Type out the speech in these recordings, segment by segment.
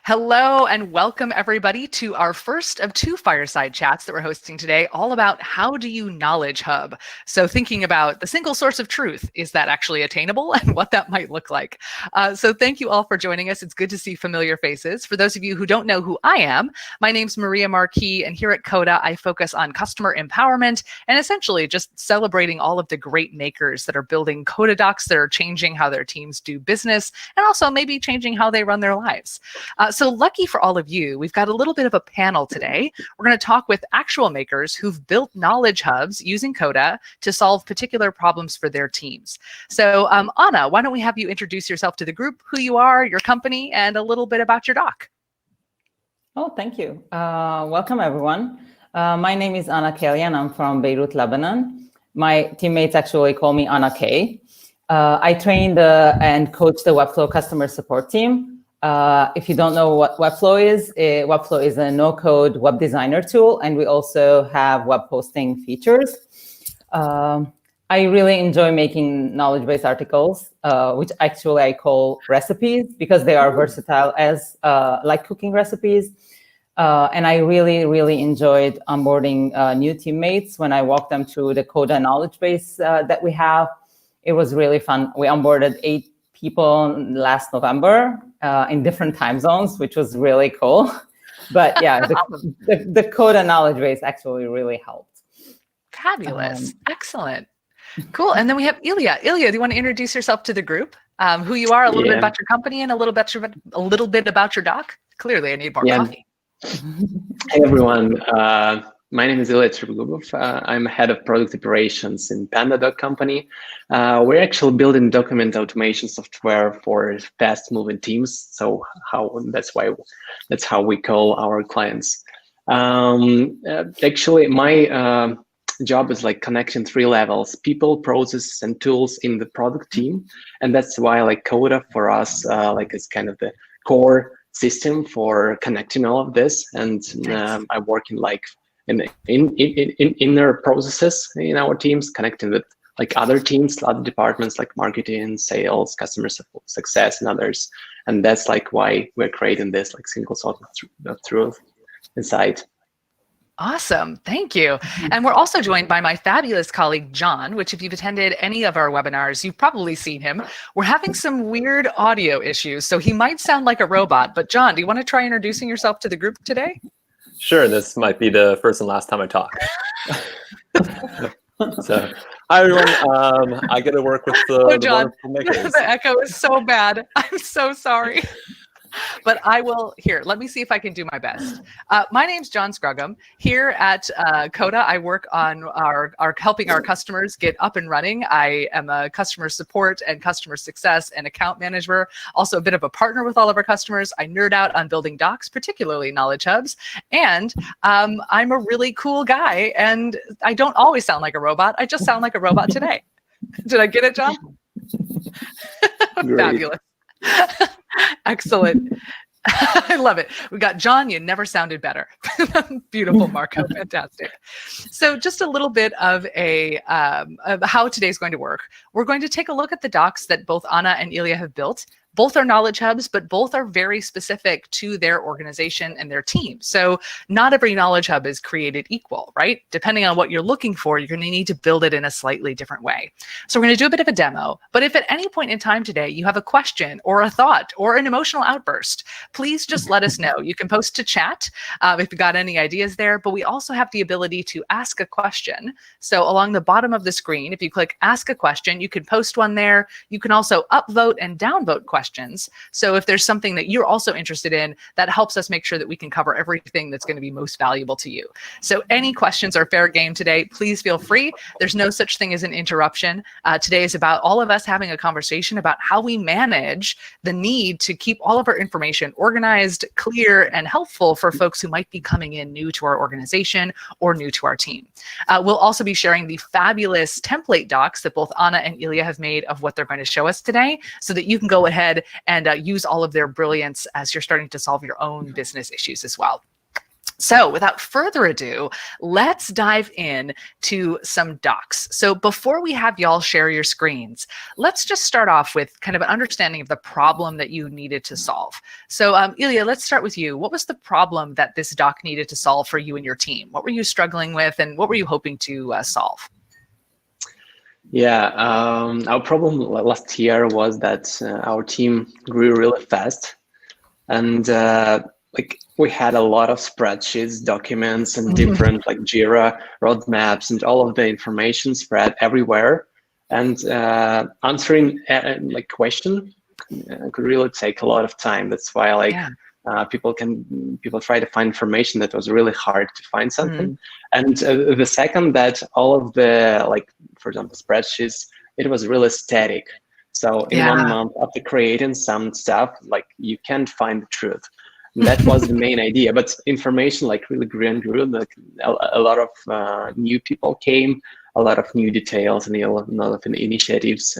Hello and welcome everybody to our first of two fireside chats that we're hosting today, all about how do you knowledge hub? So thinking about the single source of truth, is that actually attainable and what that might look like? So thank you all for joining us. It's good to see familiar faces. For those of you who don't know who I am, my name's Maria Marquis, and here at Coda, I focus on customer empowerment and essentially just celebrating all of the great makers that are building Coda docs that are changing how their teams do business and also maybe changing how they run their lives. So lucky for all of you, we've got a little bit of a panel today. We're going to talk with actual makers who've built knowledge hubs using Coda to solve particular problems for their teams. So Anna, why don't we have you introduce yourself to the group, who you are, your company, and a little bit about your doc. Oh, thank you. Welcome, everyone. My name is Anna Kelian. I'm from Beirut, Lebanon. My teammates actually call me Anna K. I trained and coach the Webflow customer support team. If you don't know what Webflow is a no-code web designer tool, and we also have web hosting features. I really enjoy making knowledge-based articles, which actually I call recipes because they are versatile as like cooking recipes. And I really, really enjoyed onboarding new teammates when I walked them through the Coda knowledge base that we have. It was really fun. We onboarded 8 people last November in different time zones, which was really cool. But yeah, the Coda knowledge base actually really helped. Fabulous. Excellent. Cool. And then we have Elliot. Elliot, do you want to introduce yourself to the group? Who you are, a little bit about your company, and a little bit about your doc? Clearly, I need more coffee. Hey, everyone. My name is Elliot. I'm head of product operations in Panda company. We're actually building document automation software for fast-moving teams. So that's how we call our clients. Actually, my job is like connecting 3 levels: people, process, and tools in the product team. And that's why like Coda for us is kind of the core system for connecting all of this. And I work in inner processes in our teams, connecting with like other teams, other departments like marketing, sales, customer success, and others. And that's like why we're creating this like single source of truth inside. Awesome. Thank you. And we're also joined by my fabulous colleague, John, which if you've attended any of our webinars, you've probably seen him. We're having some weird audio issues, so he might sound like a robot. But John, do you want to try introducing yourself to the group today? Sure. This might be the first and last time I talk. So, hi, everyone. I get to work with the wonderful makers. The echo is so bad. I'm so sorry. But I will, let me see if I can do my best. My name's John Scruggum. Here at Coda, I work on our helping our customers get up and running. I am a customer support and customer success and account manager, also a bit of a partner with all of our customers. I nerd out on building docs, particularly knowledge hubs. And I'm a really cool guy, and I don't always sound like a robot. I just sound like a robot today. Did I get it, John? Fabulous. Excellent. I love it. We got John, you never sounded better. Beautiful, Marco. Fantastic. So just a little bit of of how today's going to work. We're going to take a look at the docs that both Anna and Ilya have built. Both are knowledge hubs, but both are very specific to their organization and their team. So not every knowledge hub is created equal, right? Depending on what you're looking for, you're going to need to build it in a slightly different way. So we're going to do a bit of a demo, but if at any point in time today you have a question or a thought or an emotional outburst, please just let us know. You can post to chat if you've got any ideas there, but we also have the ability to ask a question. So along the bottom of the screen, if you click ask a question, you can post one there. You can also upvote and downvote questions. So if there's something that you're also interested in, that helps us make sure that we can cover everything that's going to be most valuable to you. So any questions are fair game today. Please feel free. There's no such thing as an interruption. Today is about all of us having a conversation about how we manage the need to keep all of our information organized, clear, and helpful for folks who might be coming in new to our organization or new to our team. We'll also be sharing the fabulous template docs that both Anna and Ilya have made of what they're going to show us today, so that you can go ahead and use all of their brilliance as you're starting to solve your own business issues as well. So without further ado, let's dive in to some docs. So before we have y'all share your screens, let's just start off with kind of an understanding of the problem that you needed to solve. So Ilya, let's start with you. What was the problem that this doc needed to solve for you and your team? What were you struggling with, and what were you hoping to solve? Yeah, our problem last year was that our team grew really fast, and like we had a lot of spreadsheets, documents, and different like Jira roadmaps, and all of the information spread everywhere. And answering like question could really take a lot of time. That's why like people try to find information that was really hard to find something. And the second that all of the like, for example, spreadsheets, it was really static. So in 1 month after creating some stuff, like you can't find the truth. And that was the main idea. But information like really grew and grew. Like a lot of new people came, a lot of new details, and a lot of initiatives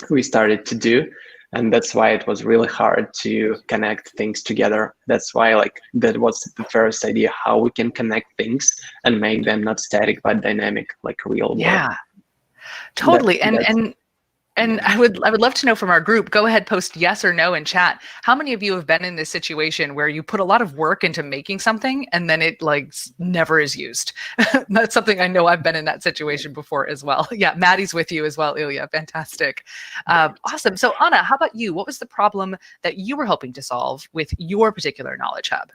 we started to do. And that's why it was really hard to connect things together. That's why like that was the first idea, how we can connect things and make them not static but dynamic, like real world. Yeah, totally. And I would love to know from our group, go ahead, post yes or no in chat. How many of you have been in this situation where you put a lot of work into making something and then it like never is used? That's something I know I've been in that situation before as well. Yeah, Maddie's with you as well, Ilya. Fantastic. Awesome. So Anna, how about you? What was the problem that you were hoping to solve with your particular knowledge hub?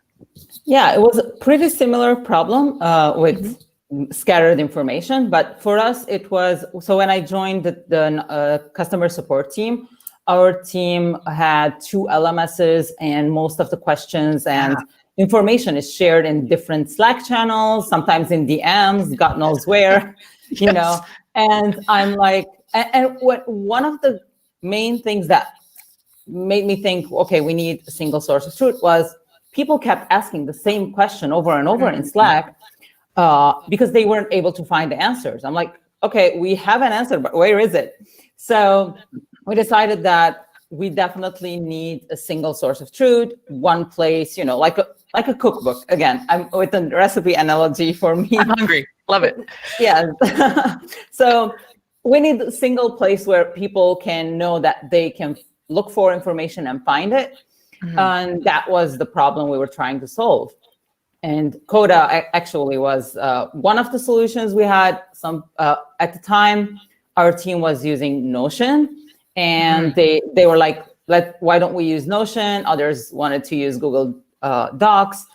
Yeah, it was a pretty similar problem with scattered information, but for us it was, so when I joined the customer support team, our team had 2 LMSs, and most of the questions and information is shared in different Slack channels, sometimes in DMs, God knows where, you know. And I'm like, and what one of the main things that made me think, okay, we need a single source of truth, was people kept asking the same question over and over in Slack. Because they weren't able to find the answers. I'm like, okay, we have an answer, but where is it? So we decided that we definitely need a single source of truth, one place, you know, like a cookbook. Again, I'm with a recipe analogy for me. I'm hungry. Love it. Yeah. So we need a single place where people can know that they can look for information and find it. And that was the problem we were trying to solve. And Coda actually was one of the solutions we had. Some at the time, our team was using Notion, and they were like, why don't we use Notion? Others wanted to use Google Docs,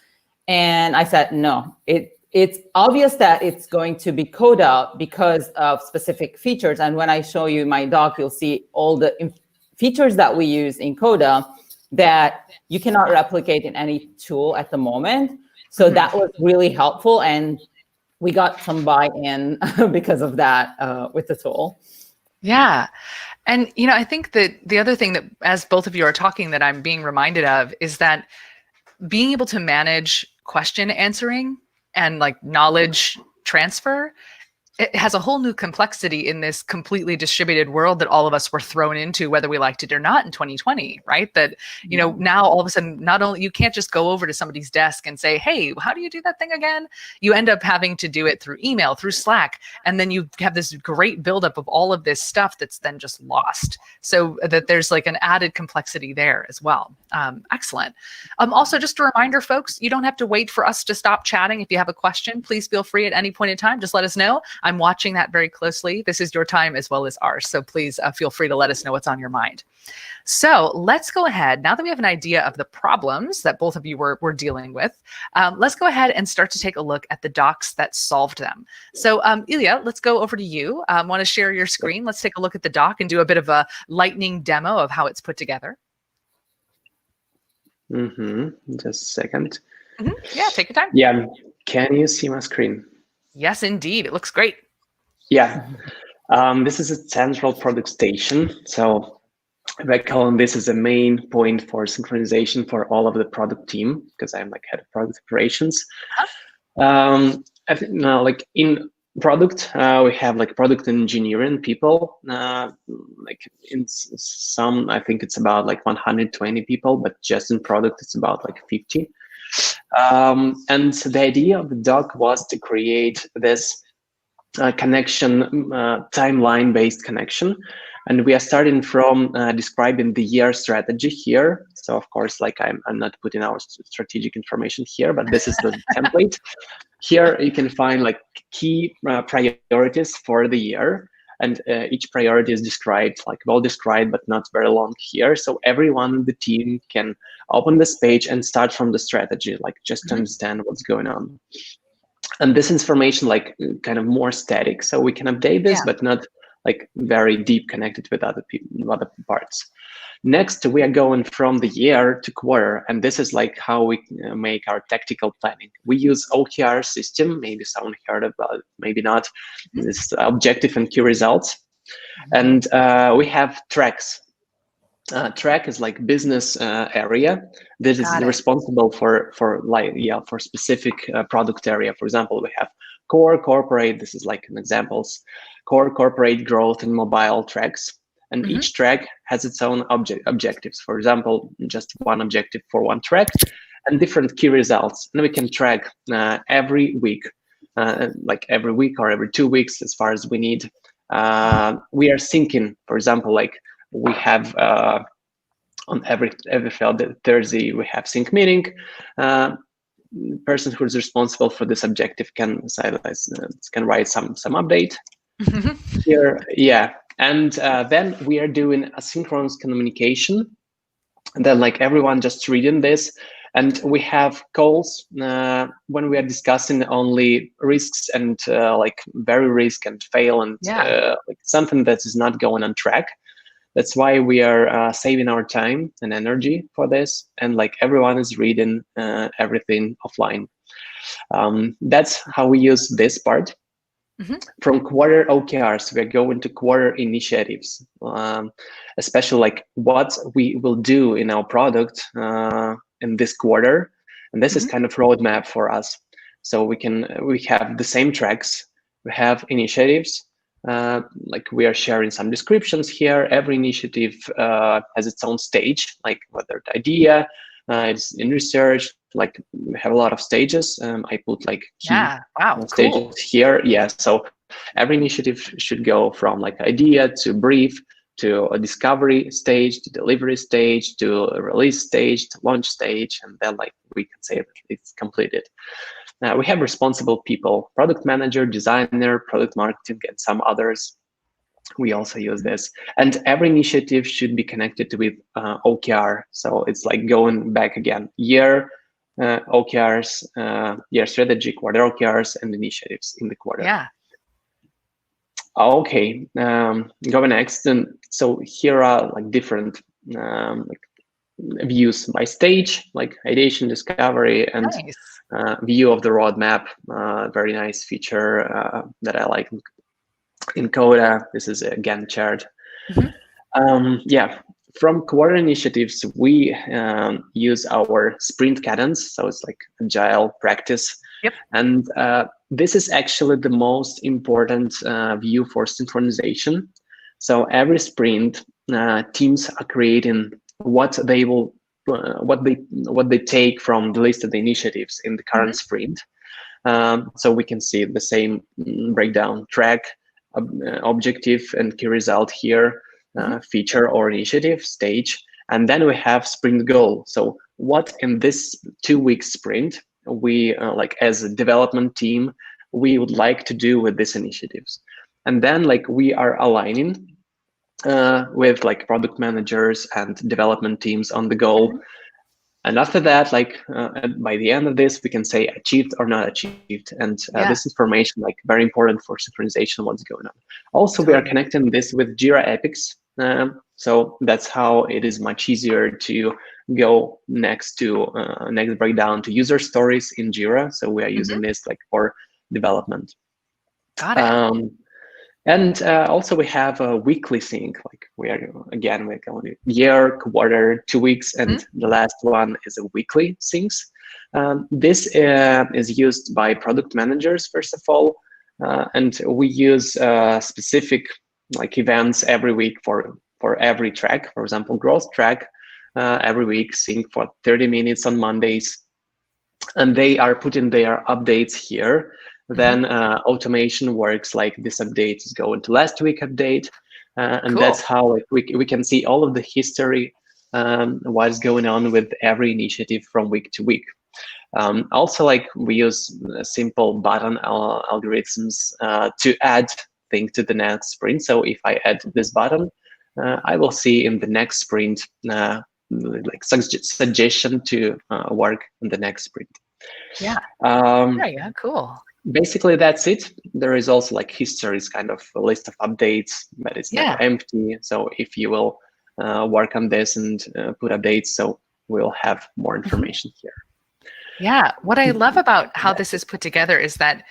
and I said no. It's obvious that it's going to be Coda because of specific features. And when I show you my doc, you'll see all the features that we use in Coda that you cannot replicate in any tool at the moment. So that was really helpful, and we got some buy-in because of that with the tool. Yeah. And, you know, I think that the other thing that, as both of you are talking, that I'm being reminded of is that being able to manage question answering and like knowledge transfer, it has a whole new complexity in this completely distributed world that all of us were thrown into, whether we liked it or not, in 2020, right? That, you know, now all of a sudden, not only, you can't just go over to somebody's desk and say, hey, how do you do that thing again? You end up having to do it through email, through Slack. And then you have this great buildup of all of this stuff that's then just lost. So that there's like an added complexity there as well. Excellent. Also, just a reminder, folks, you don't have to wait for us to stop chatting. If you have a question, please feel free at any point in time. Just let us know. I'm watching that very closely. This is your time as well as ours. So please feel free to let us know what's on your mind. So let's go ahead. Now that we have an idea of the problems that both of you were dealing with, let's go ahead and start to take a look at the docs that solved them. So Ilya, let's go over to you. Want to share your screen? Let's take a look at the doc and do a bit of a lightning demo of how it's put together. Just a second. Yeah, take your time. Yeah, can you see my screen? Yes, indeed. It looks great. Yeah, this is a central product station. So we're calling this as a main point for synchronization for all of the product team, because I'm like head of product operations. I think now, like in product, we have like product engineering people. Like in some, I think it's about like 120 people, but just in product, it's about like 50. And the idea of the doc was to create this connection, timeline-based connection. And we are starting from describing the year strategy here. So of course, like I'm not putting our strategic information here, but this is the template. Here you can find like key priorities for the year. And each priority is described, like well described, but not very long here. So everyone in the team can open this page and start from the strategy, like just to understand what's going on. And this information, like kind of more static, so we can update this, but not like very deep connected with other people, other parts. Next, we are going from the year to quarter, and this is like how we make our tactical planning. We use OKR system. Maybe someone heard about it, maybe not. This objective and key results, and we have tracks. Track is like business area that is responsible for specific product area. For example, we have core corporate. This is like an examples. Core corporate growth in mobile tracks. And each track has its own objectives. For example, just one objective for one track and different key results. And we can track every week, like every week or every 2 weeks as far as we need. We are syncing, for example, like we have on every Thursday, we have sync meeting. Person who is responsible for this objective can write some update here. Yeah. And then we are doing asynchronous communication. And then like everyone just reading this. And we have calls when we are discussing only risks and like very risk and fail and like something that is not going on track. That's why we are saving our time and energy for this. And like everyone is reading everything offline. That's how we use this part. From quarter OKRs, we're going to quarter initiatives, especially like what we will do in our product in this quarter. And this is kind of roadmap for us. So we have the same tracks, we have initiatives, like we are sharing some descriptions here. Every initiative has its own stage, like whether the idea, it's in research, like we have a lot of stages. I put like key stages here. Yeah, so every initiative should go from like idea to brief to a discovery stage to delivery stage to a release stage to launch stage, and then like we can say that it's completed. We have responsible people: product manager, designer, product marketing, and some others. We also use this, and every initiative should be connected with OKR. So it's like going back again, year OKRs, year strategy, quarter OKRs, and initiatives in the quarter. Yeah. Okay, go next. And so here are like different like views by stage, like ideation, discovery, and view of the roadmap. Very nice feature that I like in Coda. This is a Gantt chart. Yeah, from quarter initiatives, we use our sprint cadence. So it's like agile practice. And this is actually the most important view for synchronization. So every sprint, teams are creating what they will, what they take from the list of the initiatives in the current sprint. So we can see the same breakdown: track, objective, and key result here, feature or initiative, stage, and then we have sprint goal. So what in this 2-week sprint we like as a development team we would like to do with these initiatives, and then like we are aligning with like product managers and development teams on the goal. And after that, like by the end of this, we can say achieved or not achieved. And this information, like very important for synchronization, what's going on. Also, we are connecting this with Jira epics. So that's how it is much easier to go next breakdown to user stories in Jira. So we are using this like for development. Got it. And also we have a weekly sync, like we're going year, quarter, 2 weeks, and the last one is a weekly syncs. This is used by product managers, first of all, and we use specific like events every week for every track. For example, growth track, every week sync for 30 minutes on Mondays. and they are putting their updates here, then automation works like this update is going to last week update, and Cool. that's how like we can see all of the history, what's going on with every initiative from week to week. Also, like we use simple button algorithms to add things to the next sprint. So if I add this button, I will see in the next sprint like suggestion to work on the next sprint. Yeah. Yeah. Cool. Basically, that's it. There is also like history is kind of a list of updates, but it's Yeah. not empty. So if you will work on this and put updates, so we'll have more information here. Yeah. What I love about how this is put together is that,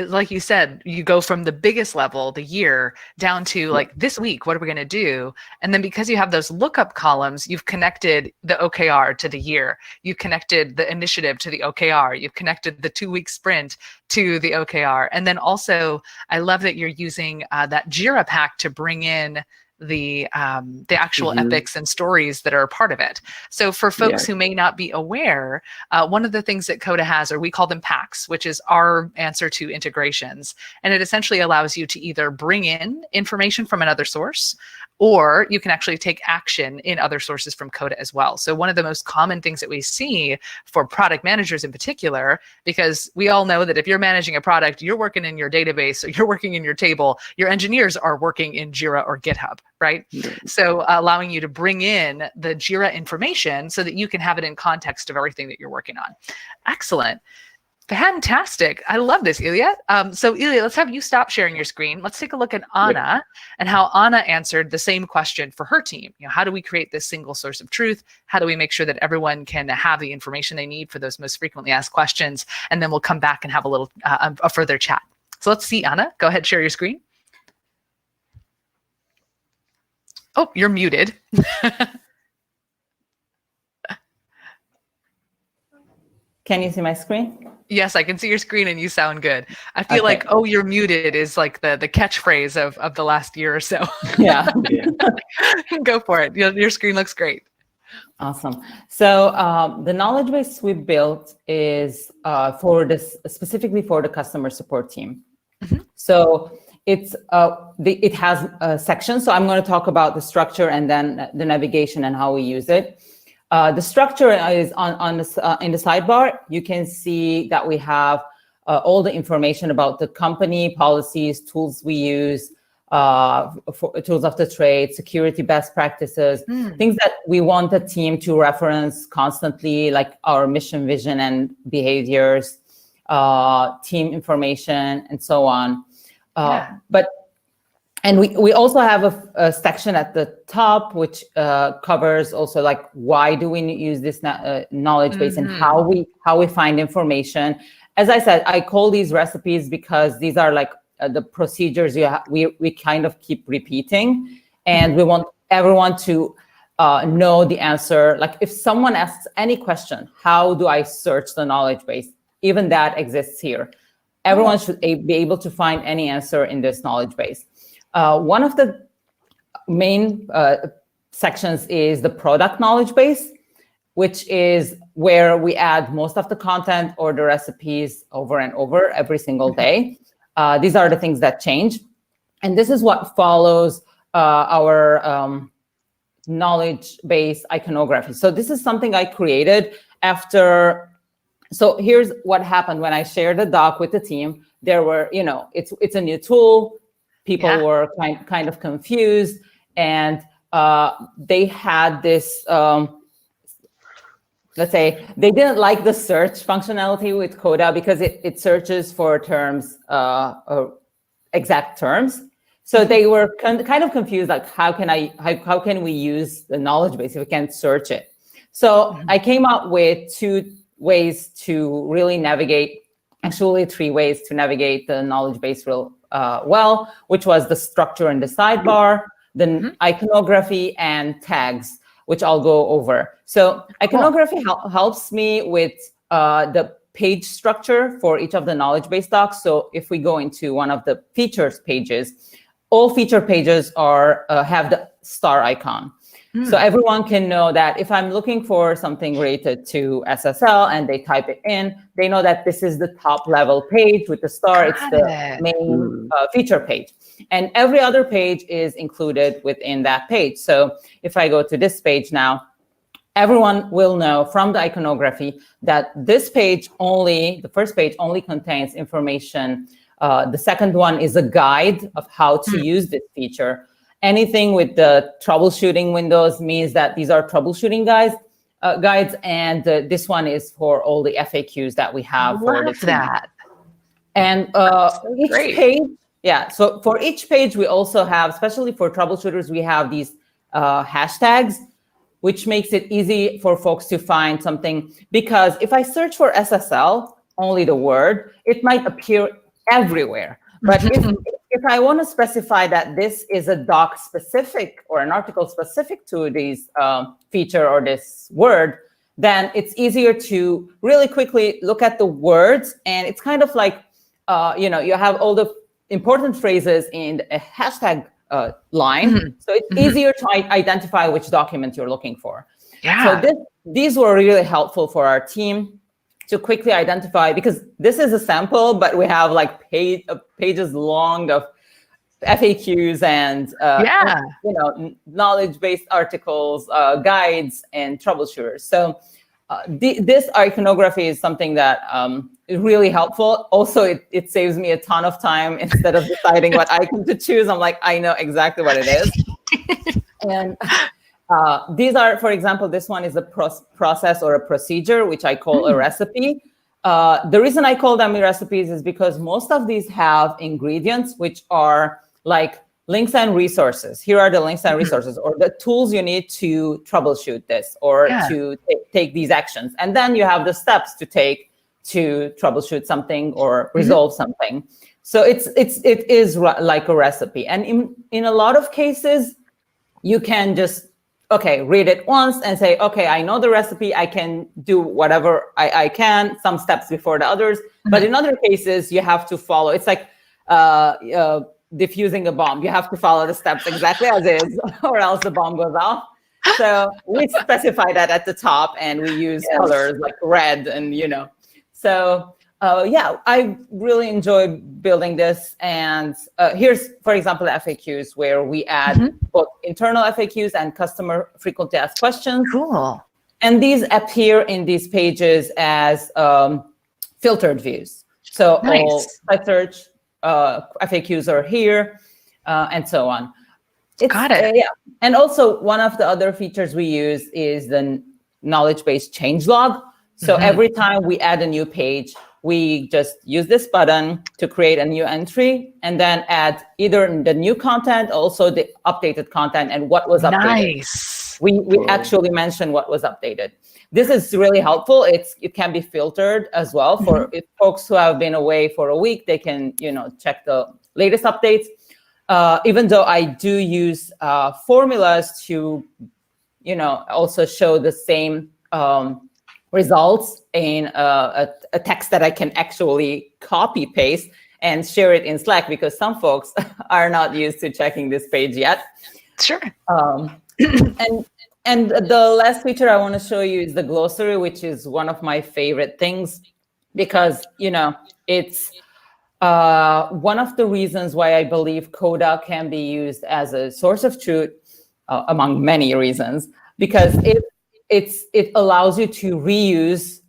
like you said, you go from the biggest level, the year, down to like this week, what are we going to do? And then because you have those lookup columns, you've connected the OKR to the year. You've connected the initiative to the OKR. You've connected the 2-week sprint to the OKR. And then also, I love that you're using that Jira pack to bring in the actual epics and stories that are a part of it. So for folks who may not be aware, one of the things that Coda has, or we call them packs, which is our answer to integrations. And it essentially allows you to either bring in information from another source, or you can actually take action in other sources from Coda as well. So one of the most common things that we see for product managers in particular, because we all know that if you're managing a product, you're working in your database, or you're working in your table, your engineers are working in Jira or GitHub, right? So allowing you to bring in the Jira information so that you can have it in context of everything that you're working on. Excellent. Fantastic. I love this, Elliot. So Elliot, let's have you stop sharing your screen. Let's take a look at Anna and how Anna answered the same question for her team. You know, how do we create this single source of truth? How do we make sure that everyone can have the information they need for those most frequently asked questions? And then we'll come back and have a little a further chat. So let's see, Anna, go ahead, share your screen. Oh, you're muted. Can you see my screen? Yes, I can see your screen and you sound good. I feel like, oh, you're muted is like the catchphrase of the last year or so. Yeah. Go for it. Your screen looks great. Awesome. So the knowledge base we built is for this specifically for the customer support team. So it's it has a section. So I'm going to talk about the structure and then the navigation and how we use it. The structure is on the, in the sidebar. You can see that we have all the information about the company, policies, tools we use, tools of the trade, security best practices, things that we want the team to reference constantly, like our mission, vision, and behaviors, team information, and so on. And we also have a section at the top, which covers also like why do we use this knowledge base and how we find information. As I said, I call these recipes because these are like the procedures we kind of keep repeating, and we want everyone to know the answer. Like if someone asks any question, how do I search the knowledge base? Even that exists here. Everyone should be able to find any answer in this knowledge base. One of the main sections is the product knowledge base, which is where we add most of the content or the recipes over and over every single day. These are the things that change. And this is what follows our knowledge base iconography. So this is something I created after. So here's what happened when I shared the doc with the team. There were, it's a new tool. People were kind of confused, and they had this, let's say, they didn't like the search functionality with Coda because it searches for terms, exact terms. So they were kind of confused, like how can we use the knowledge base if we can't search it? So I came up with 2 ways to really navigate, actually 3 ways to navigate the knowledge base well, which was the structure in the sidebar, the iconography, and tags, which I'll go over. So iconography helps me with the page structure for each of the knowledge base docs. So if we go into one of the features pages, all feature pages have the star icon. So everyone can know that if I'm looking for something related to SSL and they type it in, they know that this is the top level page with the star. It's the main feature page. And every other page is included within that page. So if I go to this page now, everyone will know from the iconography that this page only, the first page only contains information. The second one is a guide of how to use this feature. Anything with the troubleshooting windows means that these are troubleshooting guides, and this one is for all the FAQs that we have for the team. That. And each page, so for each page, we also have, especially for troubleshooters, we have these hashtags, which makes it easy for folks to find something. Because if I search for SSL, only the word, it might appear everywhere. But if I want to specify that this is a doc specific or an article specific to this feature or this word, then it's easier to really quickly look at the words. And it's kind of like, you have all the important phrases in a hashtag line. So it's easier to identify which document you're looking for. Yeah. So these were really helpful for our team to quickly identify, because this is a sample, but we have like pages long of FAQs and knowledge-based articles, guides, and troubleshooters. So this iconography is something that is really helpful. Also, it saves me a ton of time. Instead of deciding what icon to choose, I'm like, I know exactly what it is. And these are, for example, this one is a process or a procedure, which I call a recipe. The reason I call them recipes is because most of these have ingredients, which are like links and resources. Here are the links and resources, or the tools you need to troubleshoot this, or to take these actions. And then you have the steps to take to troubleshoot something or resolve something. So it is like a recipe. And in a lot of cases, you can just read it once and say, okay, I know the recipe. I can do whatever I can, some steps before the others. But in other cases, you have to follow. It's like diffusing a bomb. You have to follow the steps exactly as is, or else the bomb goes off. So we specify that at the top, and we use colors like red and, So I really enjoy building this. And here's, for example, the FAQs, where we add both internal FAQs and customer frequently asked questions. Cool. And these appear in these pages as filtered views. So all site search FAQs are here, and so on. Got it. And also, one of the other features we use is the knowledge-based changelog. So every time we add a new page, we just use this button to create a new entry, and then add either the new content, also the updated content, and what was updated. Nice. We actually mention what was updated. This is really helpful. It can be filtered as well for if folks who have been away for a week, they can check the latest updates. Even though I do use formulas to also show the same results in a text that I can actually copy paste and share it in Slack, because some folks are not used to checking this page yet. Sure. And the last feature I want to show you is the glossary, which is one of my favorite things, because it's one of the reasons why I believe Coda can be used as a source of truth, among many reasons, because it allows you to reuse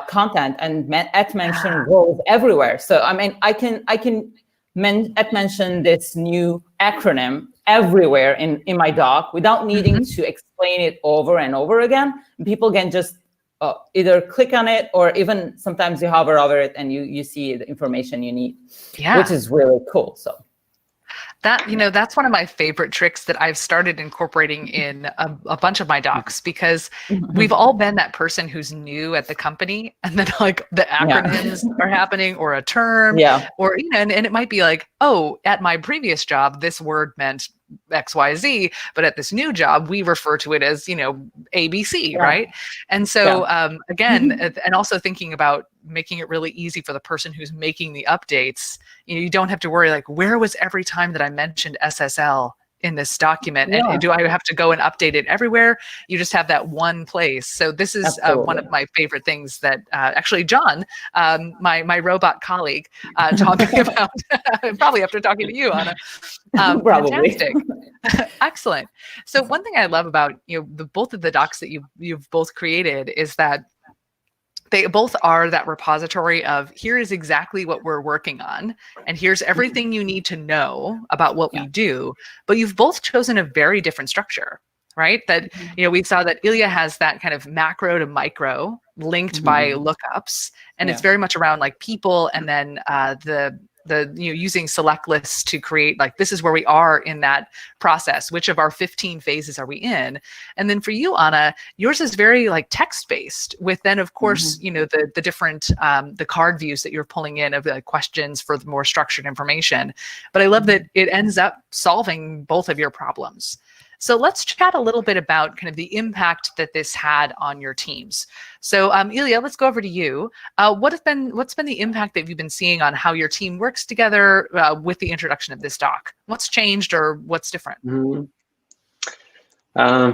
content and @mention roles everywhere. So I mean, I can @mention this new acronym everywhere in my doc without needing to explain it over and over again. People can just either click on it, or even sometimes you hover over it and you see the information you need, which is really cool. So that's one of my favorite tricks that I've started incorporating in a bunch of my docs, because we've all been that person who's new at the company, and then like the acronyms are happening, or a term, or and it might be like, oh, at my previous job, this word meant XYZ, but at this new job, we refer to it as, ABC, right? And so again, and also thinking about making it really easy for the person who's making the updates. You don't have to worry like, where was every time that I mentioned SSL in this document? Yeah. And do I have to go and update it everywhere? You just have that one place. So this is one of my favorite things that actually John, my robot colleague, taught me about, probably after talking to you, Anna. Probably. Fantastic. Excellent. So one thing I love about both of the docs that you've both created is that they both are that repository of here is exactly what we're working on, and here's everything you need to know about what we do. But you've both chosen a very different structure, right? That we saw that Ilya has that kind of macro to micro linked by lookups, and it's very much around like people, and then the using select lists to create like this is where we are in that process. Which of our 15 phases are we in? And then for you, Anna, yours is very like text based. With then of course the different the card views that you're pulling in of the questions for the more structured information. But I love that it ends up solving both of your problems. So let's chat a little bit about kind of the impact that this had on your teams. So Ilya, let's go over to you. What's been the impact that you've been seeing on how your team works together with the introduction of this doc? What's changed or what's different?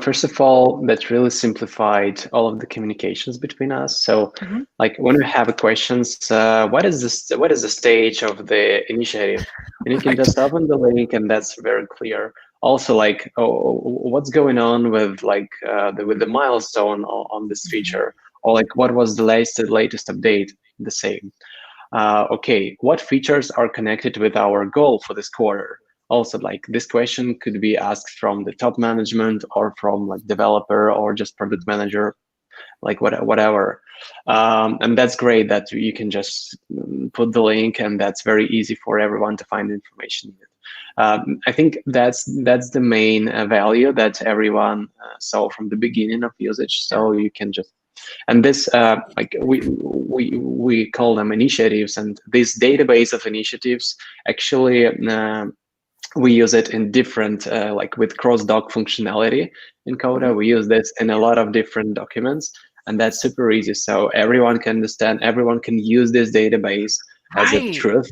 First of all, that really simplified all of the communications between us. So like when we have questions, what is the stage of the initiative? And you can just open the link and that's very clear. Also, like, what's going on with like with the milestone on this feature, or like what was the latest update? The same. Okay, what features are connected with our goal for this quarter? Also, like this question could be asked from the top management or from like developer or just product manager, like whatever. And that's great that you can just put the link, and that's very easy for everyone to find information. I think that's the main value that everyone saw from the beginning of usage. So you can just, and this like we call them initiatives, and this database of initiatives actually we use it in different like with cross-doc functionality in Coda. We use this in a lot of different documents, and that's super easy. So everyone can understand, everyone can use this database as a truth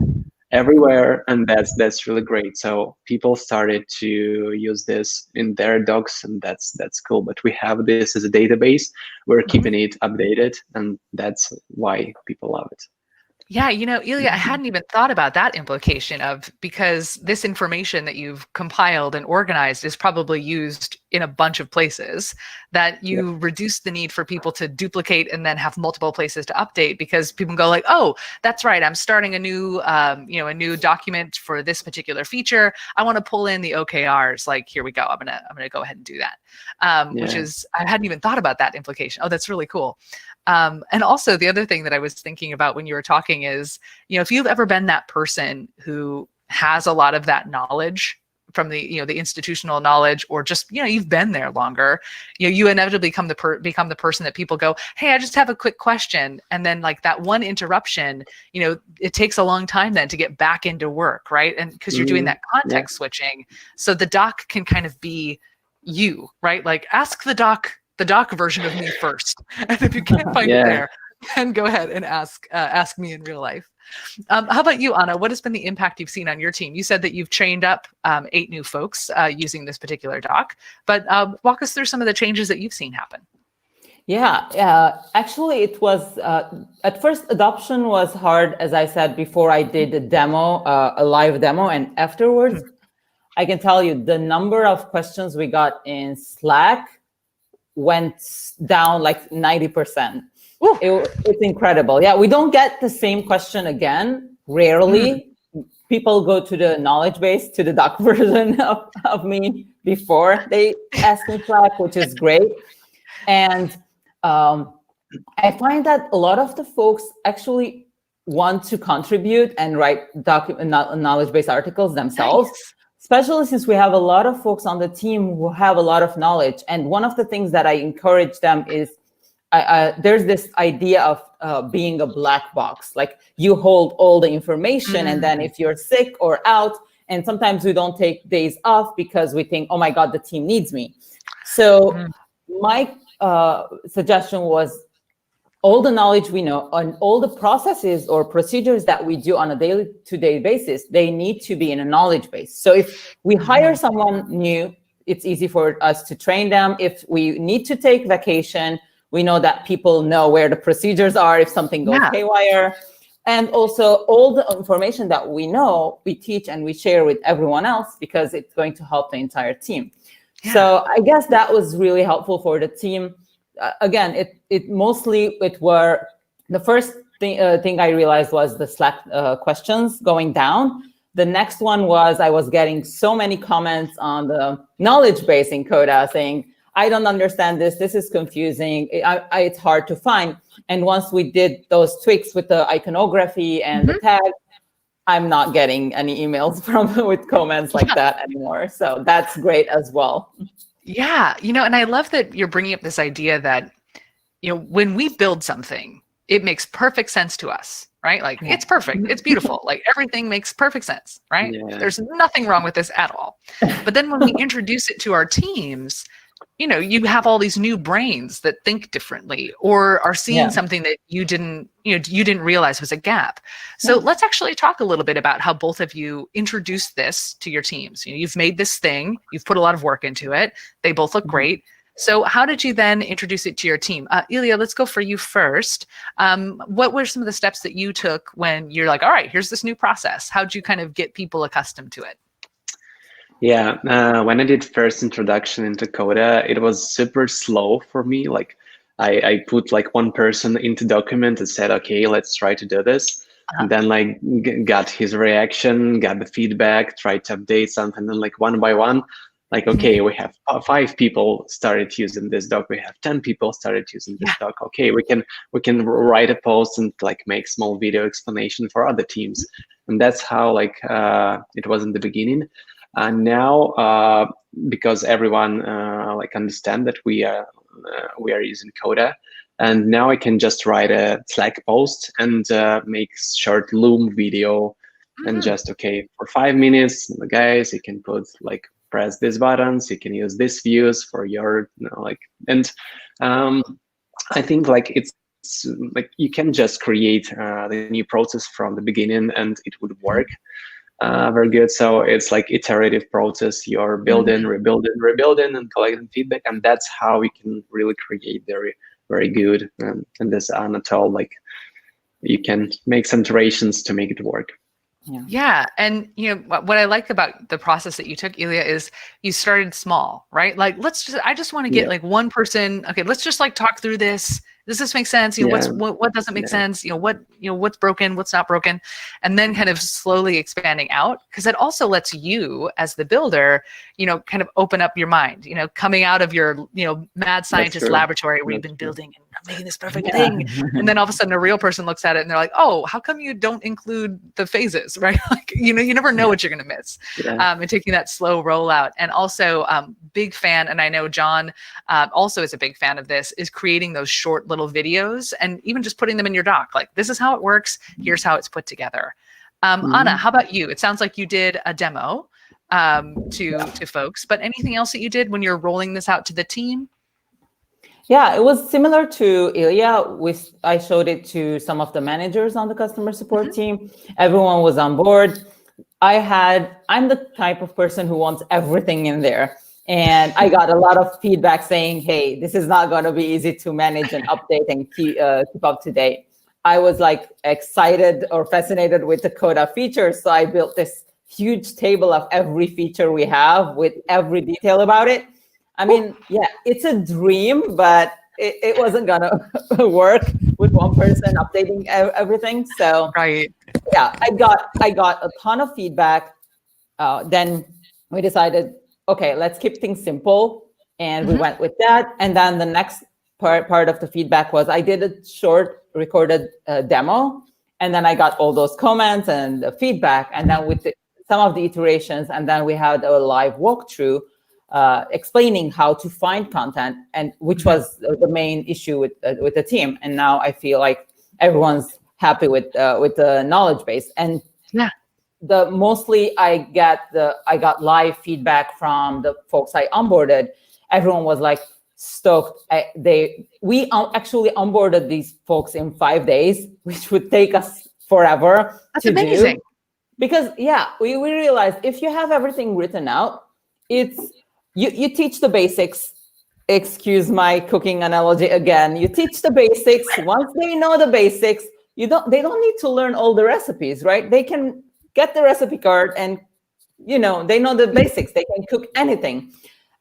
everywhere, and that's really great. So people started to use this in their docs, and that's cool. But we have this as a database, we're keeping it updated, and that's why people love it. Yeah, Ilya, I hadn't even thought about that implication of, because this information that you've compiled and organized is probably used in a bunch of places, that you reduce the need for people to duplicate and then have multiple places to update, because people go like, oh, that's right, I'm starting a new a new document for this particular feature. I want to pull in the OKRs. Like, here we go. I'm gonna go ahead and do that. Which is, I hadn't even thought about that implication. Oh, that's really cool. And also the other thing that I was thinking about when you were talking is, if you've ever been that person who has a lot of that knowledge from the, the institutional knowledge, or just, you've been there longer, you inevitably become the person that people go, hey, I just have a quick question. And then like that one interruption, it takes a long time then to get back into work, right? And because you're doing that context switching. So the doc can kind of be you, right? Like ask the doc version of me first. And if you can't find it there, then go ahead and ask me in real life. How about you, Anna? What has been the impact you've seen on your team? You said that you've trained up 8 new folks using this particular doc, but walk us through some of the changes that you've seen happen. Yeah, actually it was, at first adoption was hard, as I said before. I did a demo, a live demo, and afterwards, I can tell you the number of questions we got in Slack went down like 90%. It's incredible. Yeah, we don't get the same question again. Rarely. People go to the knowledge base, to the doc version of me before they ask me Slack, which is great. And I find that a lot of the folks actually want to contribute and write knowledge base articles themselves. Nice. Especially since we have a lot of folks on the team who have a lot of knowledge. And one of the things that I encourage them is there's this idea of being a black box. Like you hold all the information, and then if you're sick or out, and sometimes we don't take days off because we think, oh my God, the team needs me. So my suggestion was, all the knowledge we know and all the processes or procedures that we do on a day-to-day basis, they need to be in a knowledge base. So if we hire someone new, it's easy for us to train them. If we need to take vacation, we know that people know where the procedures are if something goes haywire. And also all the information that we know, we teach and we share with everyone else because it's going to help the entire team. Yeah. So I guess that was really helpful for the team. Again, it were the first thing I realized was the Slack questions going down. The next one was I was getting so many comments on the knowledge base in Coda saying, I don't understand this. This is confusing. It's hard to find. And once we did those tweaks with the iconography and the tag, I'm not getting any emails with comments like that anymore. So that's great as well. Yeah, and I love that you're bringing up this idea that, when we build something, it makes perfect sense to us, right? Like it's perfect, it's beautiful, like everything makes perfect sense, right? Yeah. There's nothing wrong with this at all. But then when we introduce it to our teams, you have all these new brains that think differently or are seeing something that you didn't realize was a gap. So let's actually talk a little bit about how both of you introduced this to your teams. You've made this thing, you've put a lot of work into it. They both look great. So how did you then introduce it to your team? Ilya, let's go for you first. What were some of the steps that you took when you're like, all right, here's this new process? How'd you kind of get people accustomed to it? Yeah, when I did first introduction into Coda, it was super slow for me. Like I put like one person into document and said, okay, let's try to do this. And then like got his reaction, got the feedback, tried to update something. And like one by one, like, okay, we have 5 people started using this doc. We have 10 people started using this doc. Okay, we can write a post and like make small video explanation for other teams. And that's how like it was in the beginning. And now, because everyone like understand that we are using Coda, and now I can just write a Slack post and make short Loom video, and just for 5 minutes, guys, you can press these buttons, you can use these views for your and I think it's like you can just create the new process from the beginning and it would work. Very good. So it's like iterative process. You're building, rebuilding, and collecting feedback, and that's how we can really create very, very good. And this Anatol, you can make some iterations to make it work. Yeah. And what I like about the process that you took, Ilya, is you started small, right? Like I just want to get like one person. Okay, let's just talk through this. Does this make sense? What doesn't make sense? What's broken, what's not broken, and then kind of slowly expanding out, because it also lets you as the builder, kind of open up your mind, coming out of your, mad scientist laboratory where you've been building and making this perfect thing. And then all of a sudden a real person looks at it and they're like, oh, how come you don't include the phases, right? You never know what you're going to miss. And taking that slow rollout. And also big fan, and I know John also is a big fan of this, is creating those short little videos and even just putting them in your doc. Like, this is how it works. Here's how it's put together. Anna, how about you? It sounds like you did a demo to folks, but anything else that you did when you're rolling this out to the team? Yeah, it was similar to Ilya. I showed it to some of the managers on the customer support team. Everyone was on board. I'm the type of person who wants everything in there. And I got a lot of feedback saying, hey, this is not going to be easy to manage and update and keep up to date. I was excited or fascinated with the Coda features. So I built this huge table of every feature we have with every detail about it. I mean, yeah, it's a dream, but it wasn't going to work with one person updating everything. So yeah, I got a ton of feedback. Then we decided, okay, let's keep things simple. And we went with that. And then the next part of the feedback was I did a short recorded demo. And then I got all those comments and the feedback. And then with some of the iterations, and then we had a live walkthrough explaining how to find content, and which was the main issue with the team. And now I feel like everyone's happy with the knowledge base. And mostly I got live feedback from the folks I onboarded. Everyone was stoked. We actually onboarded these folks in 5 days, which would take us forever. That's to amazing. do. Because we realized if you have everything written out, it's you teach the basics. Excuse my cooking analogy again. You teach the basics. Once they know the basics, they don't need to learn all the recipes, right? They can get the recipe card and they know the basics. They can cook anything.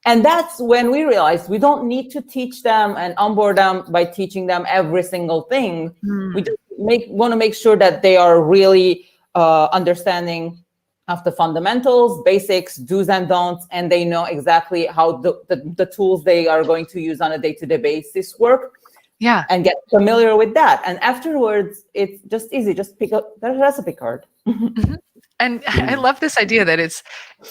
And that's when we realized we don't need to teach them and onboard them by teaching them every single thing. We just want to make sure that they are really understanding of the fundamentals, basics, do's and don'ts, and they know exactly how the tools they are going to use on a day-to-day basis work. Yeah. And get familiar with that. And afterwards, it's just easy. Just pick up the recipe card. And I love this idea that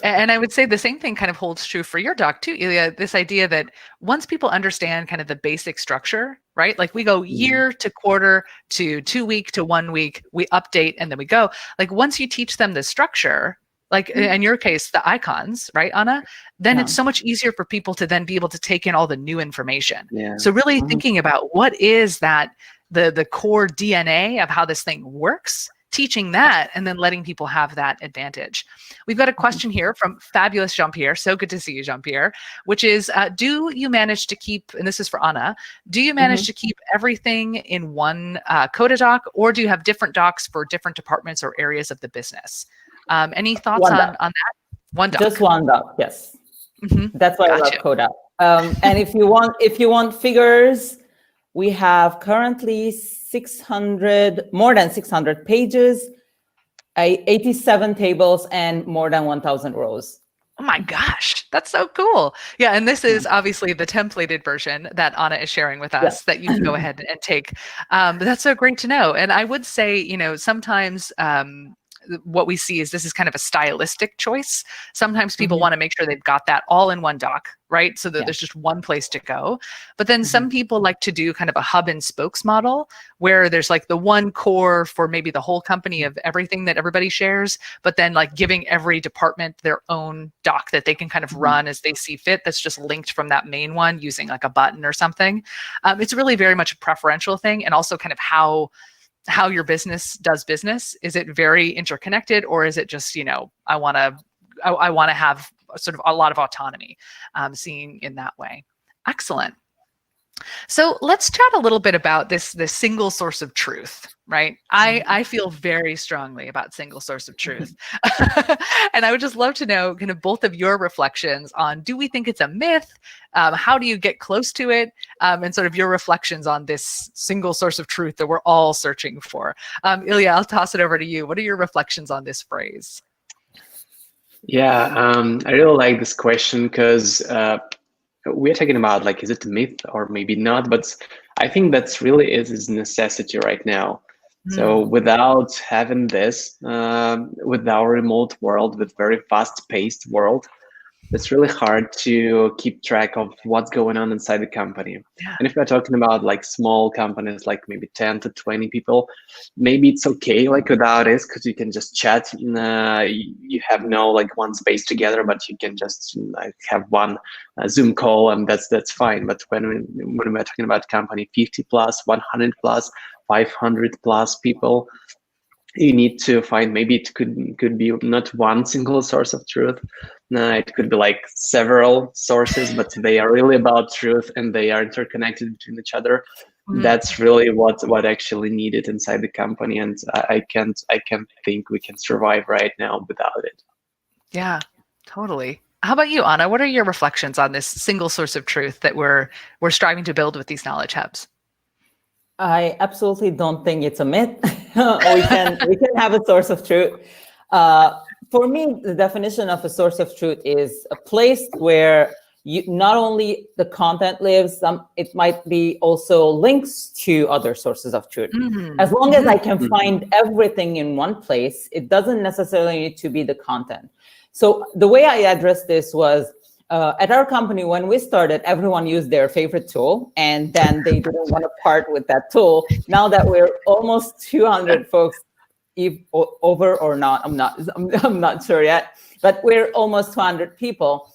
and I would say the same thing kind of holds true for your doc too, Ilya, this idea that once people understand kind of the basic structure, right? Like we go year to quarter to 2 week to 1 week, we update and then we go. Like once you teach them the structure, like in your case, the icons, right, Anna? Then it's so much easier for people to then be able to take in all the new information. Yeah. So really thinking about what is that, the core DNA of how this thing works, teaching that, and then letting people have that advantage. We've got a question here from fabulous Jean-Pierre. So good to see you, Jean-Pierre, which is, do you manage to keep, and this is for Anna, do you manage to keep everything in one Coda doc, or do you have different docs for different departments or areas of the business? Any thoughts on that? One doc. Just one doc, yes. That's why I love Coda. And if you want figures, we have currently more than 600 pages, 87 tables, and more than 1,000 rows. Oh my gosh, that's so cool. Yeah, and this is obviously the templated version that Anna is sharing with us that you can go ahead and take. But that's so great to know. And I would say, sometimes what we see is this is kind of a stylistic choice. Sometimes people want to make sure they've got that all in one doc, right? So that there's just one place to go. But then some people like to do kind of a hub and spokes model where there's like the one core for maybe the whole company of everything that everybody shares, but then like giving every department their own doc that they can kind of run as they see fit. That's just linked from that main one using like a button or something. It's really very much a preferential thing, and also kind of how your business does business. Is it very interconnected, or is it just, I want to have sort of a lot of autonomy, seeing in that way. Excellent. So let's chat a little bit about this single source of truth, right? I feel very strongly about single source of truth. And I would just love to know kind of both of your reflections on, do we think it's a myth? How do you get close to it? And sort of your reflections on this single source of truth that we're all searching for. Ilya, I'll toss it over to you. What are your reflections on this phrase? Yeah, I really like this question because we're talking about like, is it a myth or maybe not? But I think that's really is necessity right now. So without having this, with our remote world, with very fast-paced world, it's really hard to keep track of what's going on inside the company. And if we're talking about like small companies, like maybe 10 to 20 people, maybe it's okay like without this, because you can just chat. You have no like one space together, but you can just like have one Zoom call, and that's fine. But when we're talking about company 50 plus, 100 plus, 500 plus people, you need to find, maybe it could be not one single source of truth. It could be like several sources, but they are really about truth and they are interconnected between each other. That's really what actually needed inside the company, and I can't think we can survive right now without it. Yeah, totally. How about you, Anna? What are your reflections on this single source of truth that we're striving to build with these knowledge hubs? I absolutely don't think it's a myth. we can have a source of truth. For me, the definition of a source of truth is a place where not only the content lives, it might be also links to other sources of truth. As long as I can find everything in one place, it doesn't necessarily need to be the content. So the way I addressed this was, at our company, when we started, everyone used their favorite tool, and then they didn't want to part with that tool. Now that we're almost 200 folks, over or not, I'm not sure yet, but we're almost 200 people.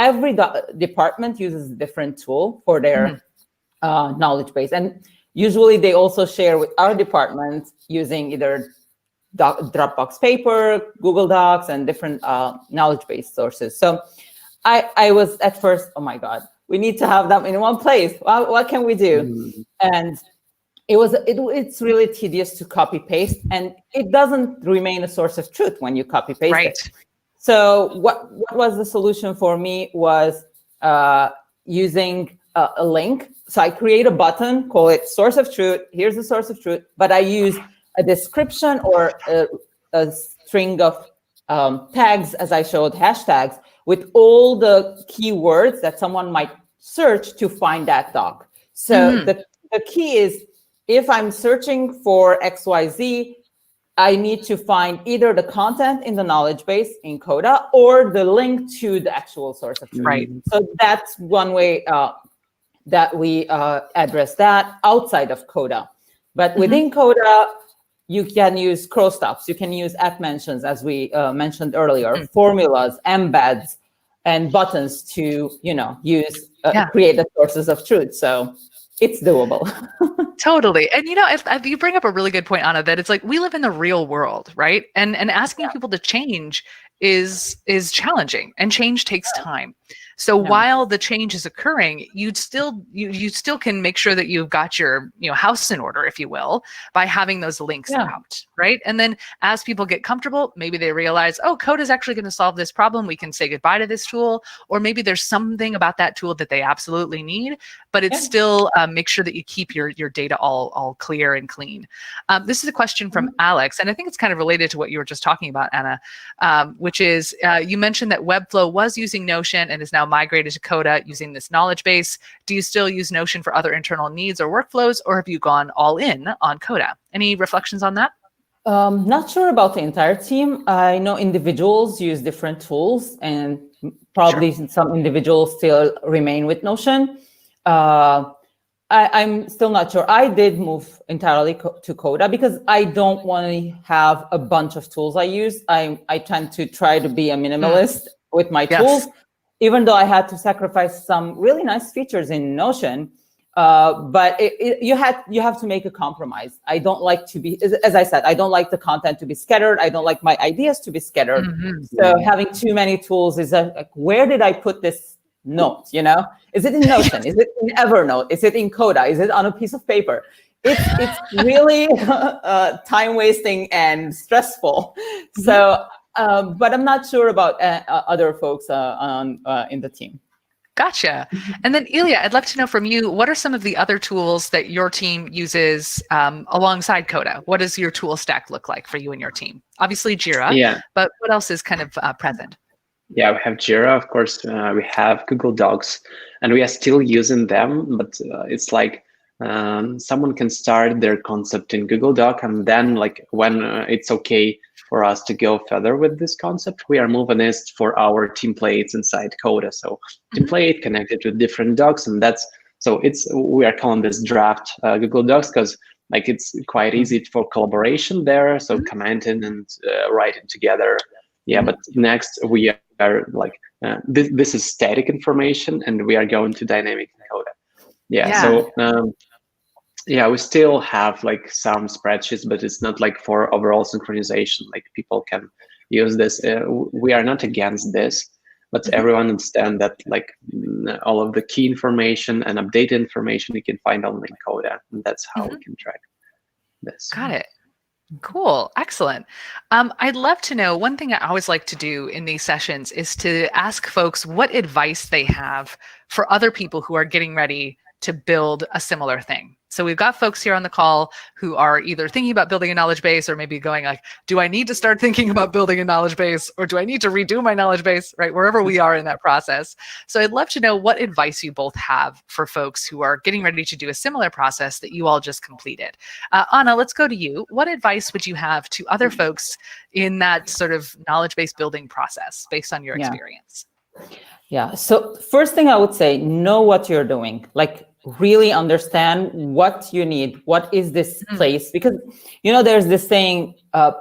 every department uses a different tool for their knowledge base. And usually they also share with our department using either Dropbox Paper, Google Docs, and different knowledge base sources. So I was at first, oh my God, we need to have them in one place. What can we do? And it's really tedious to copy paste, and it doesn't remain a source of truth when you copy paste it. So what was the solution for me was using a link. So I create a button, call it source of truth. Here's the source of truth, but I use a description or a string of tags, as I showed, hashtags, with all the keywords that someone might search to find that doc. So the key is, if I'm searching for XYZ, I need to find either the content in the knowledge base in Coda or the link to the actual source of truth. Right. So that's one way that we address that outside of Coda. But within Coda, you can use crow stops. You can use at mentions, as we mentioned earlier, formulas, embeds, and buttons to, use create the sources of truth. So it's doable. Totally. And if you bring up a really good point, Anna, that it's like we live in the real world, right? And asking people to change is challenging, and change takes time. So while the change is occurring, you still can make sure that you've got your house in order, if you will, by having those links out, right? And then as people get comfortable, maybe they realize, oh, Coda is actually going to solve this problem. We can say goodbye to this tool, or maybe there's something about that tool that they absolutely need, but it's still make sure that you keep your data all clear and clean. This is a question from Alex, and I think it's kind of related to what you were just talking about, Anna, which is you mentioned that Webflow was using Notion and is now migrated to Coda using this knowledge base. Do you still use Notion for other internal needs or workflows, or have you gone all in on Coda? Any reflections on that? Not sure about the entire team. I know individuals use different tools, and probably some individuals still remain with Notion. I'm still not sure. I did move entirely to Coda because I don't want to have a bunch of tools I use. I tend to try to be a minimalist with my tools, even though I had to sacrifice some really nice features in Notion. But you have to make a compromise. I don't like to be, as I said, I don't like the content to be scattered. I don't like my ideas to be scattered. So having too many tools is like, where did I put this note? Is it in Notion? Is it in Evernote? Is it in Coda? Is it on a piece of paper? It's really time wasting and stressful. So, but I'm not sure about other folks in the team. Gotcha. And then Elliot, I'd love to know from you, what are some of the other tools that your team uses alongside Coda? What does your tool stack look like for you and your team? Obviously Jira, but what else is kind of present? Yeah, we have Jira, of course. We have Google Docs, and we are still using them, but it's like someone can start their concept in Google Doc, and then like when it's okay for us to go further with this concept, we are moving this for our templates inside Coda. So template connected with different docs, and we are calling this draft Google Docs because like it's quite easy for collaboration there. So commenting and writing together. Yeah, but next we are like this is static information, and we are going to dynamic in Coda. So we still have like some spreadsheets, but it's not like for overall synchronization. Like people can use this. We are not against this, but everyone understand that like all of the key information and updated information you can find only in Coda, and that's how we can track this. Got it. Cool. Excellent. I'd love to know, one thing I always like to do in these sessions is to ask folks what advice they have for other people who are getting ready to build a similar thing. So we've got folks here on the call who are either thinking about building a knowledge base, or maybe going like, do I need to start thinking about building a knowledge base, or do I need to redo my knowledge base, right? Wherever we are in that process. So I'd love to know what advice you both have for folks who are getting ready to do a similar process that you all just completed. Anna, let's go to you. What advice would you have to other folks in that sort of knowledge base building process based on your experience? Yeah. So first thing I would say, know what you're doing. Like really understand what you need. What is this place? Because, there's this saying,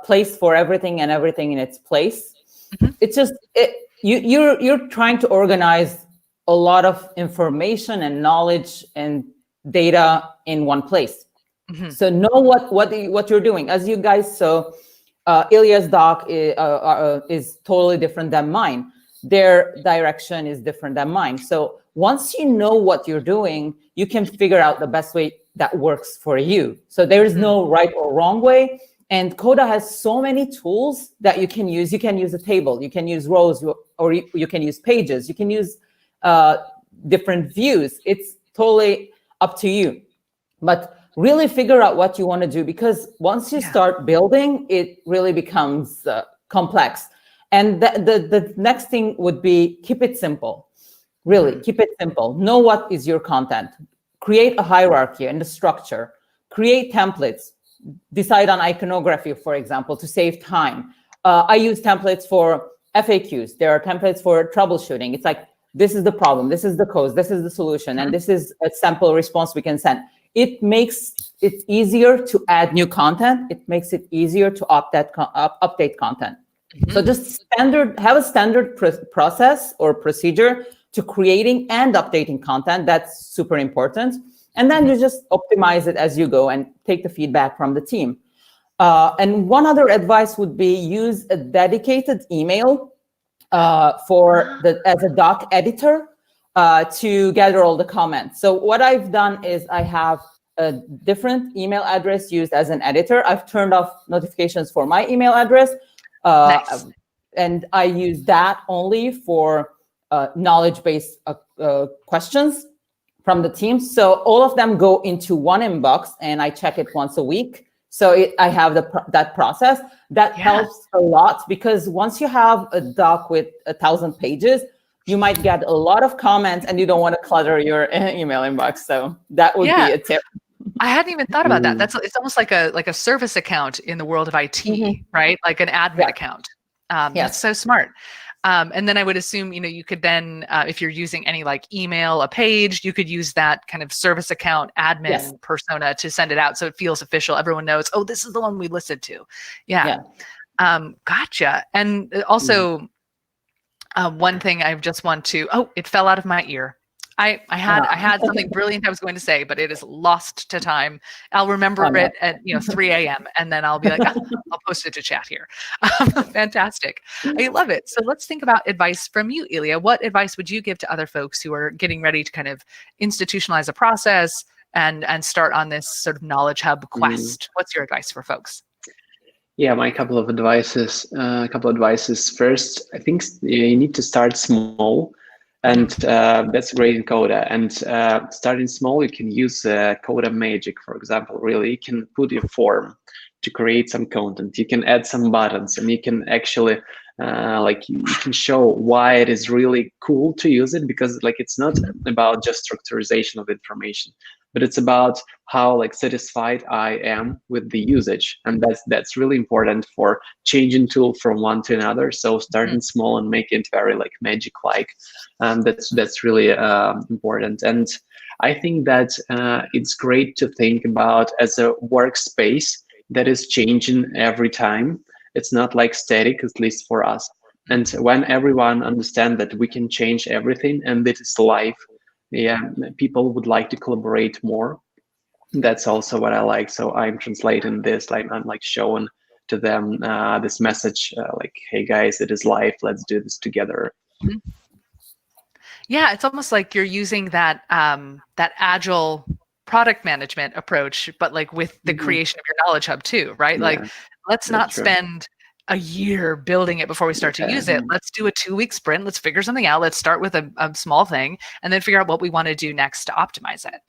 place for everything and everything in its place. It's just, you're trying to organize a lot of information and knowledge and data in one place. So know what you're doing. As you guys saw, Ilya's doc is totally different than mine. Their direction is different than mine. So once you know what you're doing, you can figure out the best way that works for you. So there is no right or wrong way. And Coda has so many tools that you can use. You can use a table, you can use rows, or you can use pages, you can use different views. It's totally up to you. But really figure out what you want to do, because once you start building, it really becomes complex. And the next thing would be keep it simple. Really, keep it simple. Know what is your content. Create a hierarchy and a structure. Create templates. Decide on iconography, for example, to save time. I use templates for FAQs. There are templates for troubleshooting. It's like, this is the problem, this is the cause, this is the solution, and this is a sample response we can send. It makes it easier to add new content. It makes it easier to update content. So just have a standard process or procedure to creating and updating content. That's super important. And then you just optimize it as you go and take the feedback from the team. And one other advice would be use a dedicated email as a doc editor to gather all the comments. So what I've done is I have a different email address used as an editor. I've turned off notifications for my email address. Nice. And I use that only for knowledge-based questions from the team. So all of them go into one inbox, and I check it once a week. So I have that process. That helps a lot, because once you have a doc with 1,000 pages, you might get a lot of comments, and you don't want to clutter your email inbox. So that would be a tip. I hadn't even thought about that. It's almost like a service account in the world of IT, right? Like an admin account. That's so smart. And then I would assume, you could then, if you're using any like email, a page, you could use that kind of service account admin persona to send it out, so it feels official. Everyone knows, oh, this is the one we listened to. Gotcha. And also, one thing I just want to, it fell out of my ear. I had something brilliant I was going to say, but it is lost to time. I'll remember it at 3 a.m. and then I'll be like, I'll post it to chat here. Fantastic. I love it. So let's think about advice from you, Ilya. What advice would you give to other folks who are getting ready to kind of institutionalize a process and start on this sort of knowledge hub quest? What's your advice for folks? Yeah, my couple of advices. First, I think you need to start small. And that's great in Coda. And starting small, you can use Coda Magic, for example. Really, you can put your form to create some content. You can add some buttons, and you can actually you can show why it is really cool to use it, because it's not about just structurization of information, but it's about how satisfied I am with the usage. And that's really important for changing tool from one to another. So starting small and making it very magic-like. That's really important. And I think that it's great to think about as a workspace that is changing every time. It's not static, at least for us. And when everyone understands that we can change everything and that it's live, people would like to collaborate more. That's also what I like. So I'm translating this, I'm showing to them this message, hey guys, it is live, let's do this together. Yeah, it's almost like you're using that that agile product management approach, but with the creation of your knowledge hub too, right? Let's not spend a year building it before we start to use it. Let's do a 2-week sprint. Let's figure something out. Let's start with a small thing and then figure out what we want to do next to optimize it.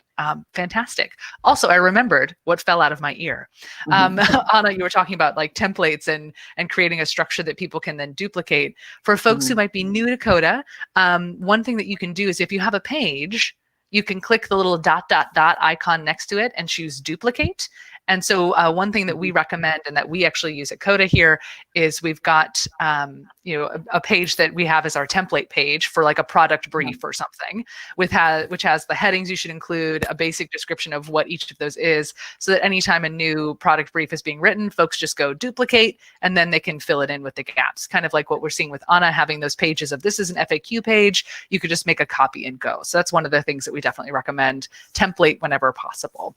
Fantastic. Also, I remembered what fell out of my ear. Anna, you were talking about templates and creating a structure that people can then duplicate. For folks who might be new to Coda, one thing that you can do is if you have a page, you can click the little ... icon next to it and choose duplicate. And so one thing that we recommend and that we actually use at Coda here is we've got a page that we have as our template page for like a product brief or something, which has the headings you should include, a basic description of what each of those is, so that anytime a new product brief is being written, folks just go duplicate and then they can fill it in with the gaps. Kind of like what we're seeing with Anna having those pages of this is an FAQ page, you could just make a copy and go. So that's one of the things that we definitely recommend, template whenever possible.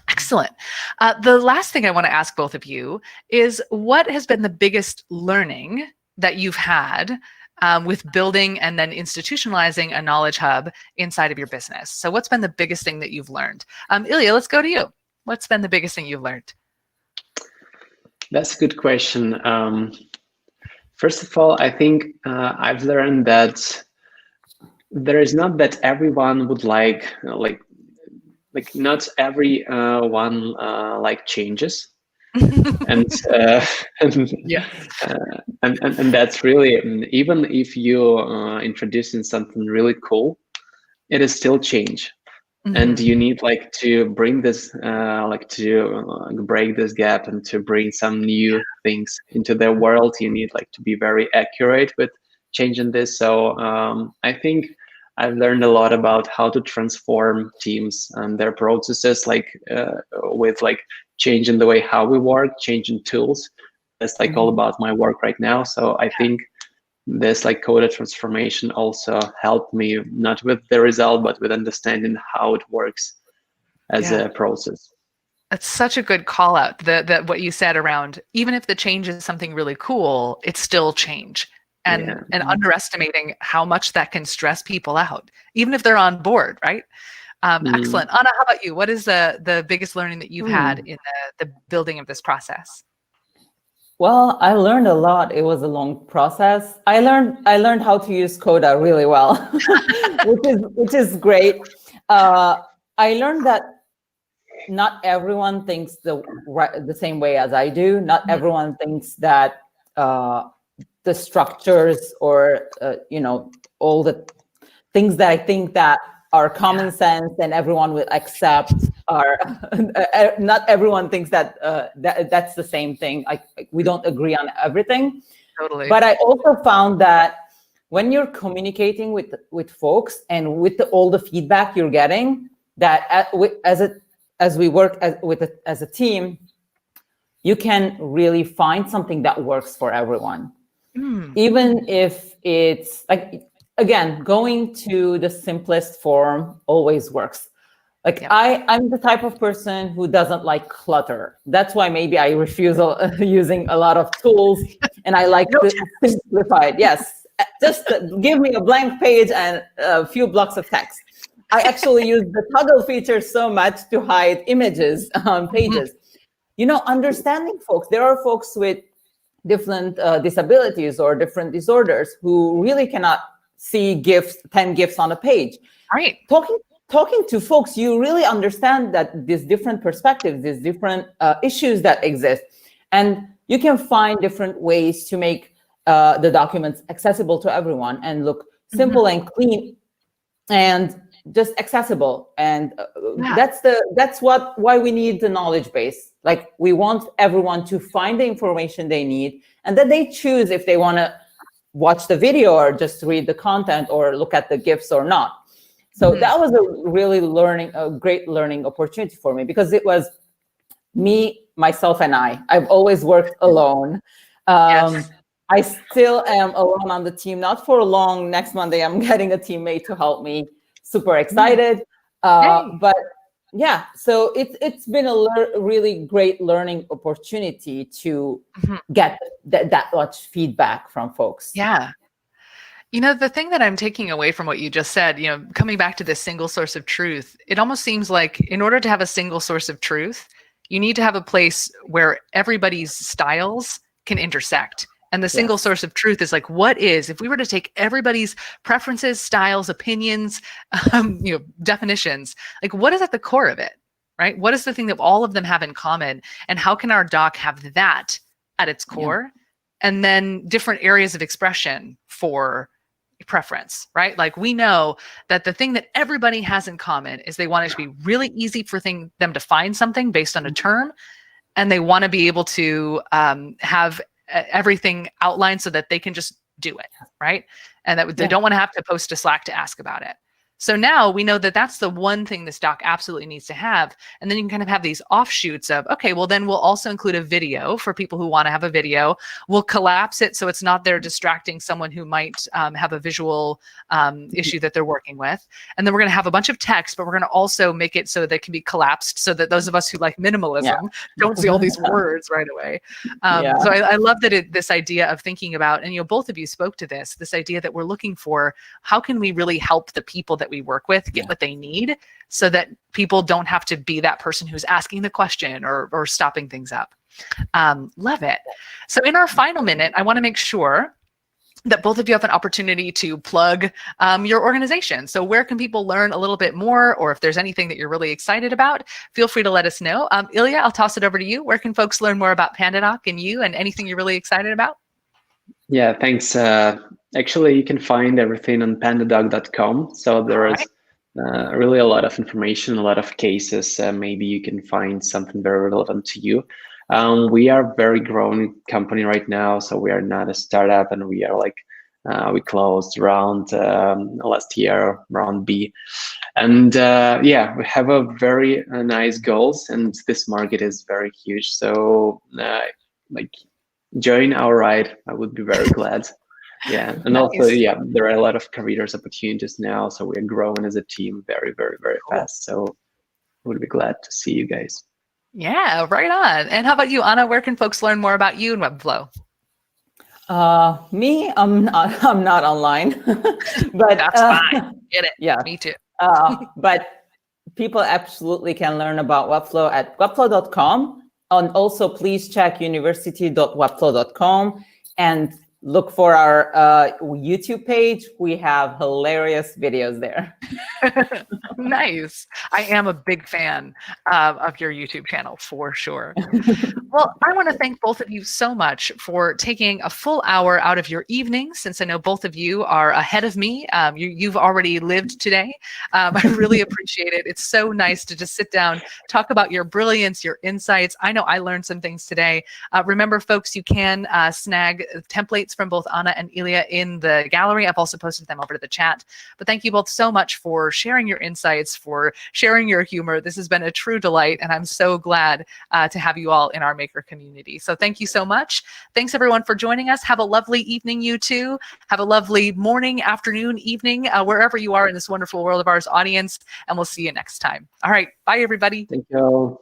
Excellent. The last thing I want to ask both of you is, what has been the biggest learning that you've had with building and then institutionalizing a knowledge hub inside of your business? So what's been the biggest thing that you've learned? Ilya, let's go to you. What's been the biggest thing you've learned? That's a good question. First of all, I think I've learned that there is not that everyone would like not every one like changes. and that's really, even if you introducing something really cool, it is still change. And you need like to bring this to break this gap and to bring some new things into their world. You need like to be very accurate with changing this. So I think I've learned a lot about how to transform teams and their processes, with like changing the way how we work, changing tools. That's like all about my work right now. So I think this like Coda transformation also helped me, not with the result, but with understanding how it works as a process. That's such a good call out. That what you said around, even if the change is something really cool, it's still change. And underestimating how much that can stress people out, even if they're on board, right? Excellent. Anna, how about you? What is the biggest learning that you've had in the building of this process? Well, I learned a lot. It was a long process. I learned how to use Coda really well, which is great. I learned that not everyone thinks the same way as I do. Not everyone thinks that the structures or all the things that I think that are common sense and everyone will accept are not everyone thinks that that's the same thing. We don't agree on everything. Totally. But I also found that when you're communicating with folks and with all the feedback you're getting, that as we work as a team, you can really find something that works for everyone. Even if it's like, again, going to the simplest form always works. Like I'm the type of person who doesn't like clutter. That's why maybe I refuse using a lot of tools, and I like to simplify it. Yes, just give me a blank page and a few blocks of text. I actually use the toggle feature so much to hide images on pages. Understanding folks. There are folks with different disabilities or different disorders who really cannot see 10 GIFs on a page. Right. Talking to folks, you really understand that these different perspectives, these different issues that exist, and you can find different ways to make the documents accessible to everyone and look simple and clean and just accessible. And that's why we need the knowledge base. Like, we want everyone to find the information they need, and then they choose if they want to watch the video or just read the content or look at the GIFs or not. So that was a great learning opportunity for me, because it was me, myself, and I. I've always worked alone. I still am alone on the team, not for long. Next Monday, I'm getting a teammate to help me. Super excited. But yeah, so it's been a really great learning opportunity to get that much feedback from folks. Yeah. The thing that I'm taking away from what you just said, coming back to this single source of truth, it almost seems like in order to have a single source of truth, you need to have a place where everybody's styles can intersect. And the single source of truth is like, if we were to take everybody's preferences, styles, opinions, definitions, like, what is at the core of it, right? What is the thing that all of them have in common? And how can our doc have that at its core? And then different areas of expression for preference, right? Like we know that the thing that everybody has in common is they want it to be really easy for them to find something based on a term, and they want to be able to have everything outlined so that they can just do it, right? And that they don't want to have to post to Slack to ask about it. So now we know that that's the one thing this doc absolutely needs to have. And then you can kind of have these offshoots of, okay, well, then we'll also include a video for people who want to have a video. We'll collapse it so it's not there distracting someone who might have a visual issue that they're working with. And then we're going to have a bunch of text, but we're going to also make it so that it can be collapsed so that those of us who like minimalism don't see all these words right away. So I love that this idea of thinking about, and both of you spoke to this idea that we're looking for, how can we really help the people that we work with get what they need so that people don't have to be that person who's asking the question or stopping things up. Love it. So in our final minute, I want to make sure that both of you have an opportunity to plug your organization. So where can people learn a little bit more, or if there's anything that you're really excited about, feel free to let us know. Ilya, I'll toss it over to you. Where can folks learn more about PandaDoc and you and anything you're really excited about? Yeah, thanks. Actually, you can find everything on pandadoc.com. So there is really a lot of information, a lot of cases. Maybe you can find something very relevant to you. We are a very growing company right now, so we are not a startup, and we are like we closed around last year, round B, and yeah, we have a very nice goals, and this market is very huge. So like join our ride. I would be very glad. Yeah, and also there are a lot of careers opportunities now, so we're growing as a team very, very, very fast. So would be glad to see you guys. Yeah, right on. And how about you, Anna? Where can folks learn more about you and Webflow? Me, I'm not online, but that's fine. Get it? Yeah, me too. But people absolutely can learn about Webflow at webflow.com. And also, please check university.webflow.com and look for our YouTube page. We have hilarious videos there. Nice. I am a big fan of your YouTube channel for sure. Well, I want to thank both of you so much for taking a full hour out of your evening, since I know both of you are ahead of me. You've already lived today. I really appreciate it. It's so nice to just sit down, talk about your brilliance, your insights. I know I learned some things today. Remember, folks, you can snag templates from both Anna and Ilya in the gallery. I've also posted them over to the chat. But thank you both so much for sharing your insights, for sharing your humor. This has been a true delight, and I'm so glad to have you all in our maker community. So thank you so much. Thanks everyone for joining us. Have a lovely evening, you too. Have a lovely morning, afternoon, evening, wherever you are in this wonderful world of ours audience, and we'll see you next time. All right. Bye, everybody. Thank you.